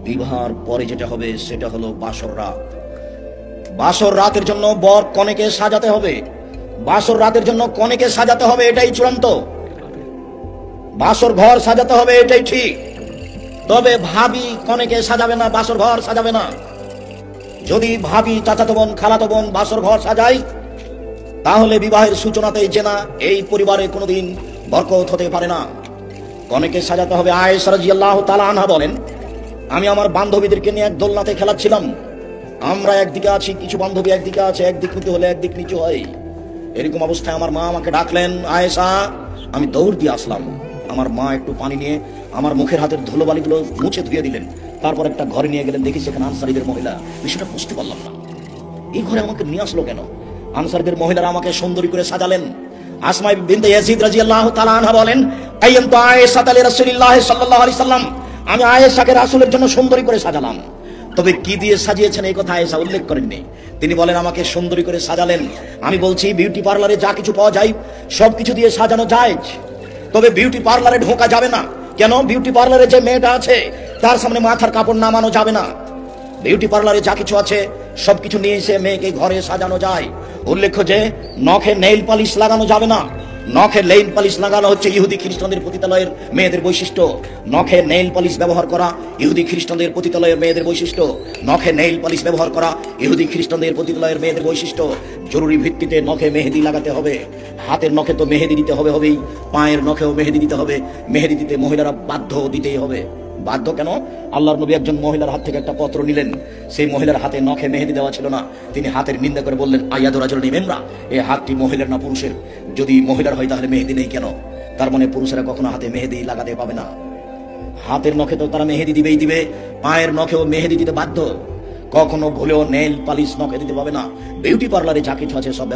বিবাহের পরে যেটা হবে সেটা হলো বাসর রাত। বাসর রাতের জন্য বর কনেকে সাজাতে হবে, বাসর রাতের জন্য কনেকে সাজাতে হবে, এটাই চূড়ান্ত। বাসর ঘর সাজাতে হবে, এটাই ঠিক। তবে ভাবি কনেকে সাজাবে না, বাসর ঘর সাজাবে না। যদি ভাবি, চাচাতো বোন, খালাতো বোন বাসর ঘর সাজায়, তাহলে বিবাহের সূচনাতেই জেনা এই পরিবারে কোনোদিন বরকত হতে পারে না। কনেকে সাজাতে হবে। আয়েশা রাদিয়াল্লাহু তাআলা আনহা বলেন, আমি আমার বান্ধবীদেরকে নিয়ে এক দোলনাতে খেলাচ্ছিলাম। আমরা একদিকে আছি, কিছু বান্ধবী একদিকে আছে, একদিক নিচু হলে একদিক নিচু হয়। এরকম অবস্থায় আমার মা আমাকে ডাকলেন, আয়েশা। আমি দৌড় দিয়ে আসলাম। আমার মা একটু পানি নিয়ে আমার মুখের হাতের ধুলোবালিগুলো মুছে ধুয়ে দিলেন। তারপর একটা ঘরে নিয়ে গেলেন, দেখি সেখানে আনসারীদের মহিলা। বিষয়টা বুঝতে পারলাম না, এই ঘরে আমাকে নিয়ে আসলো কেন? আনসারীদের মহিলারা আমাকে সুন্দরী করে সাজালেন। আসমা বিনতে ইয়াজিদ রাদিয়াল্লাহু তাআলা আনহা বলেন, আইয়ামতু আয়েশা তালি রাসূলিল্লাহ সাল্লাল্লাহু আলাইহি সাল্লাম, আমি আয়েশাকে রাসূলের জন্য সুন্দরী করে সাজালাম। তবে কি দিয়ে সাজিয়েছেন এই কথা আয়েশা উল্লেখ করেননি। তিনি বলেন, আমাকে সুন্দরী করে সাজালেন। আমি বলছি, বিউটি পার্লারে যা কিছু পাওয়া যায় সবকিছু দিয়ে সাজানো যায়, তবে বিউটি পার্লারে ঢোকা যাবে না। কেন? বিউটি পার্লারে যে মেয়েটা আছে তার সামনে মাথার কাপড় নামানো যাবে না। বিউটি পার্লারে যা কিছু আছে সবকিছু নিয়ে এসে মেয়েকে ঘরে সাজানো যায়। উল্লেখ্য যে নখে নেইল পালিশ লাগানো যাবে না। নখে নেইল পালিশ লাগানো হচ্ছে ইহুদি খ্রিস্টানদের পতিতালয়ের মেয়েদের বৈশিষ্ট্য। নখে নেইল পালিশ ব্যবহার করা ইহুদি খ্রিস্টানদের পতিতালয়ের মেয়েদের বৈশিষ্ট্য। নখে নেইল পালিশ ব্যবহার করা ইহুদি খ্রিস্টানদের পতিতালয়ের মেয়েদের বৈশিষ্ট্য। জরুরি ভিত্তিতে নখে মেহেদি লাগাতে হবে। হাতের নখে তো মেহেদি দিতে হবে হবেই, পায়ের নখেও মেহেদি দিতে হবে। মেহেদি দিতে মহিলারা বাধ্য, দিতেই হবে। বাধ্য কেন? আল্লাহর নবী একজন মহিলার হাত থেকে একটা পত্র নিলেন, সেই মহিলার হাতে নখে মেহেদি দেওয়া ছিল না। তিনি হাতের নিন্দা করে বললেন, আয়াদু রাজুলিন মিমরা, এই হাতটি মহিলার না পুরুষের? যদি মহিলার হয় তাহলে মেহেদি নেই কেন? তার মানে পুরুষেরা কখনো হাতে মেহেদি লাগাতে পাবে না। হাতের নখে তো তারা মেহেদি দিবেই দিবে, পায়ের নখেও মেহেদি দিতে বাধ্য। কখনো ভুলেও নেইল পালিশ নখে দিতে পাবে না। বিউটি পার্লারে যা কিছু আছে সব